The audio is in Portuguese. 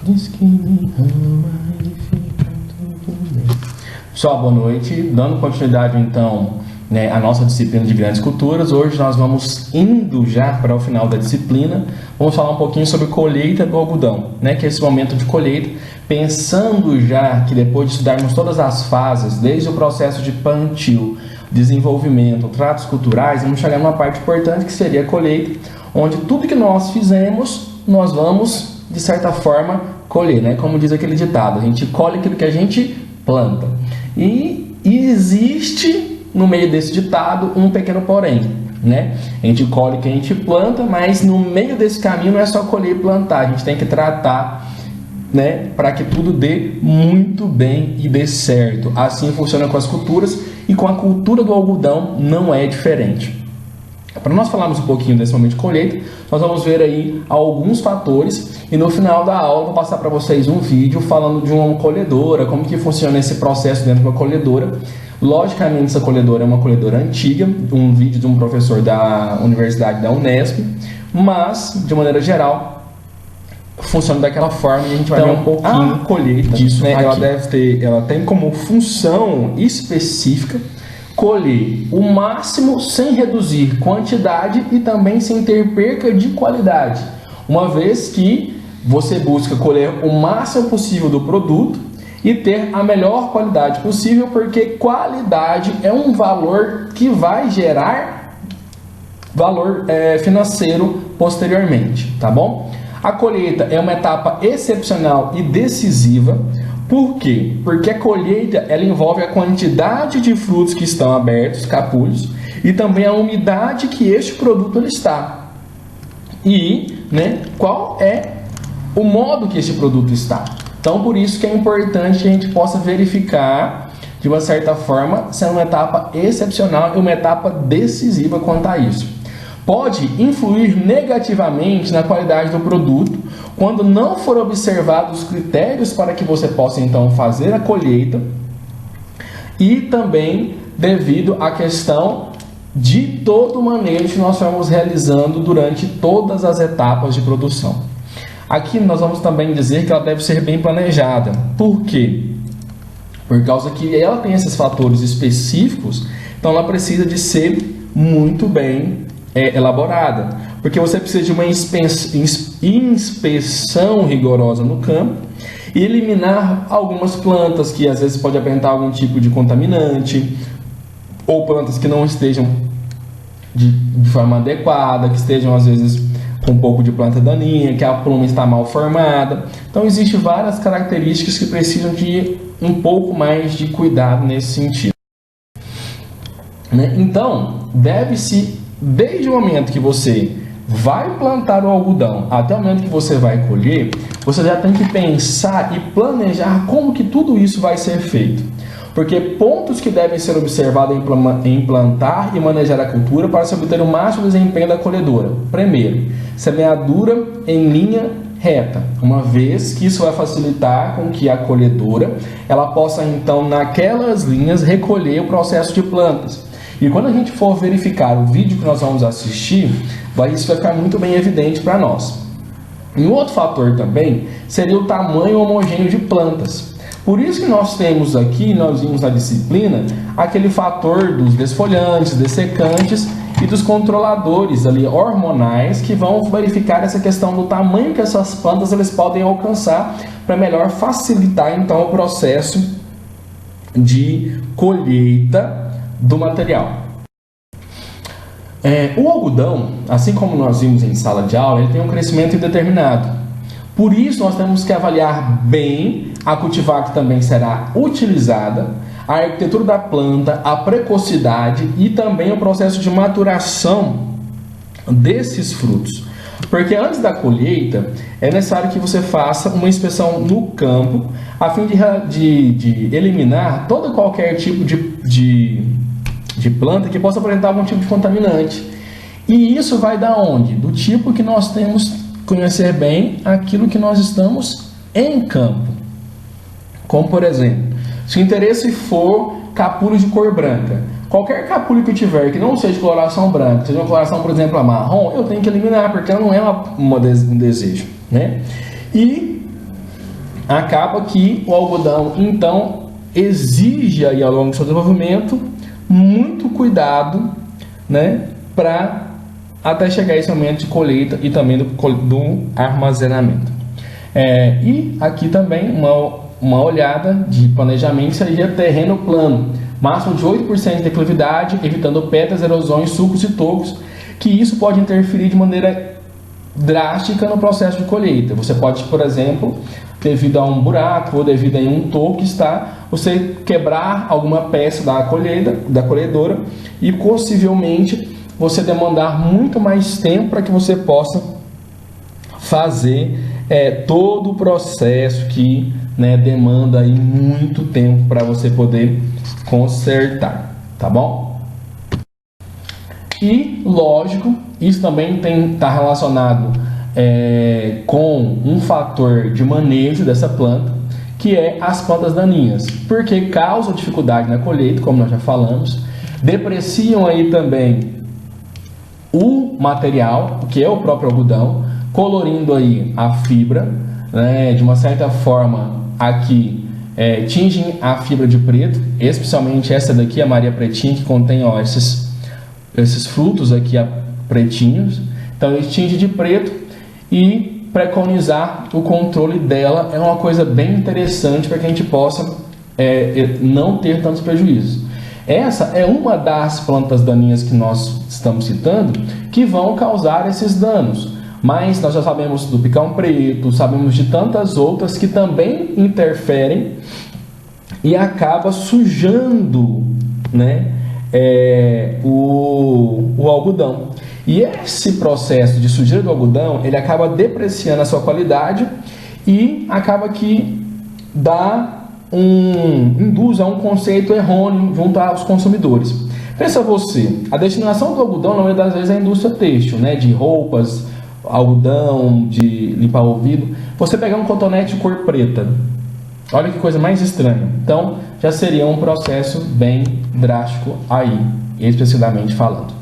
Diz que me ama e fica tudo bem. Pessoal, boa noite. Dando continuidade então, à nossa disciplina de grandes culturas, hoje nós vamos indo já para o final da disciplina. Vamos falar um pouquinho sobre colheita do algodão, que é esse momento de colheita, pensando já que depois de estudarmos todas as fases, desde o processo de plantio, desenvolvimento, tratos culturais, vamos chegar numa parte importante que seria a colheita, onde tudo que nós fizemos, nós vamos, de certa forma, colher, Como diz aquele ditado, a gente colhe aquilo que a gente planta. E existe, no meio desse ditado, um pequeno porém, A gente colhe o que a gente planta, mas no meio desse caminho não é só colher e plantar, a gente tem que tratar, para que tudo dê muito bem e dê certo. Assim funciona com as culturas e com a cultura do algodão não é diferente. Para nós falarmos um pouquinho desse momento de colheita, nós vamos ver aí alguns fatores e no final da aula eu vou passar para vocês um vídeo falando de uma colhedora, como que funciona esse processo dentro de uma colhedora. Logicamente essa colhedora é uma colhedora antiga, um vídeo de um professor da Universidade da Unesp, mas de maneira geral funciona daquela forma e a gente vai ver um pouquinho a colheita disso. Ela tem como função específica colher o máximo sem reduzir quantidade e também sem ter perca de qualidade, uma vez que você busca colher o máximo possível do produto e ter a melhor qualidade possível, porque qualidade é um valor que vai gerar valor financeiro posteriormente, tá bom? A colheita é uma etapa excepcional e decisiva. Por quê? Porque a colheita ela envolve a quantidade de frutos que estão abertos, capulhos, e também a umidade que este produto ele está. E qual é o modo que este produto está. Então, por isso que é importante que a gente possa verificar, de uma certa forma, se é uma etapa excepcional e uma etapa decisiva quanto a isso. Pode influir negativamente na qualidade do produto quando não for observados os critérios para que você possa então fazer a colheita e também devido à questão de todo o manejo que nós vamos realizando durante todas as etapas de produção. Aqui nós vamos também dizer que ela deve ser bem planejada. Por quê? Por causa que ela tem esses fatores específicos, então ela precisa de ser muito bem elaborada, porque você precisa de uma inspeção rigorosa no campo e eliminar algumas plantas que às vezes pode apresentar algum tipo de contaminante ou plantas que não estejam de forma adequada, que estejam às vezes com um pouco de planta daninha, que a pluma está mal formada. Então existem várias características que precisam de um pouco mais de cuidado nesse sentido, Então deve-se, desde o momento que você vai plantar o algodão até o momento que você vai colher, você já tem que pensar e planejar como que tudo isso vai ser feito. Porque pontos que devem ser observados em plantar e manejar a cultura para se obter o máximo desempenho da colhedora. Primeiro, semeadura em linha reta, uma vez que isso vai facilitar com que a colhedora ela possa então naquelas linhas recolher o processo de plantas. E quando a gente for verificar o vídeo que nós vamos assistir, isso vai ficar muito bem evidente para nós. E um outro fator também seria o tamanho homogêneo de plantas. Por isso que nós temos aqui, nós vimos na disciplina, aquele fator dos desfolhantes, dessecantes e dos controladores ali, hormonais, que vão verificar essa questão do tamanho que essas plantas eles podem alcançar para melhor facilitar então o processo de colheita do material. O algodão, assim como nós vimos em sala de aula, ele tem um crescimento indeterminado. Por isso nós temos que avaliar bem a cultivar que também será utilizada, a arquitetura da planta, a precocidade e também o processo de maturação desses frutos. Porque antes da colheita é necessário que você faça uma inspeção no campo a fim de eliminar qualquer tipo de planta que possa apresentar algum tipo de contaminante. E isso vai da onde? Do tipo que nós temos que conhecer bem aquilo que nós estamos em campo. Como por exemplo, se o interesse for capulho de cor branca, qualquer capulho que eu tiver que não seja de coloração branca, seja uma coloração, por exemplo, a marrom, eu tenho que eliminar, porque ela não é um desejo, E acaba que o algodão, então, exige aí ao longo do seu desenvolvimento muito cuidado, né, para até chegar a esse momento de colheita e também do armazenamento. E aqui também uma olhada de planejamento seria terreno plano, máximo de 8% de declividade, evitando pedras, erosões, sulcos e tocos, que isso pode interferir de maneira drástica no processo de colheita. Você pode, por exemplo, devido a um buraco ou devido a um toco que está, você quebrar alguma peça da colhedora e possivelmente você demandar muito mais tempo para que você possa fazer todo o processo que, né, demanda aí muito tempo para você poder consertar, tá bom? E lógico, isso também está relacionado com um fator de manejo dessa planta, que é as plantas daninhas, porque causam dificuldade na colheita, como nós já falamos, depreciam aí também o material, que é o próprio algodão, colorindo aí a fibra, né, de uma certa forma aqui tingem a fibra de preto, especialmente essa daqui, a Maria Pretinha, que contém esses frutos aqui pretinhos, então ele tinge de preto e preconizar o controle dela é uma coisa bem interessante para que a gente possa não ter tantos prejuízos. Essa é uma das plantas daninhas que nós estamos citando que vão causar esses danos, mas nós já sabemos do picão preto, sabemos de tantas outras que também interferem e acaba sujando, né, o algodão. E esse processo de sujeira do algodão, ele acaba depreciando a sua qualidade e acaba que induz a um conceito errôneo junto aos consumidores. Pensa você, a destinação do algodão, na maioria das vezes, é a indústria têxtil, né, de roupas, algodão, de limpar o ouvido. Você pegar um cotonete de cor preta, olha que coisa mais estranha. Então, já seria um processo bem drástico aí, especificamente falando.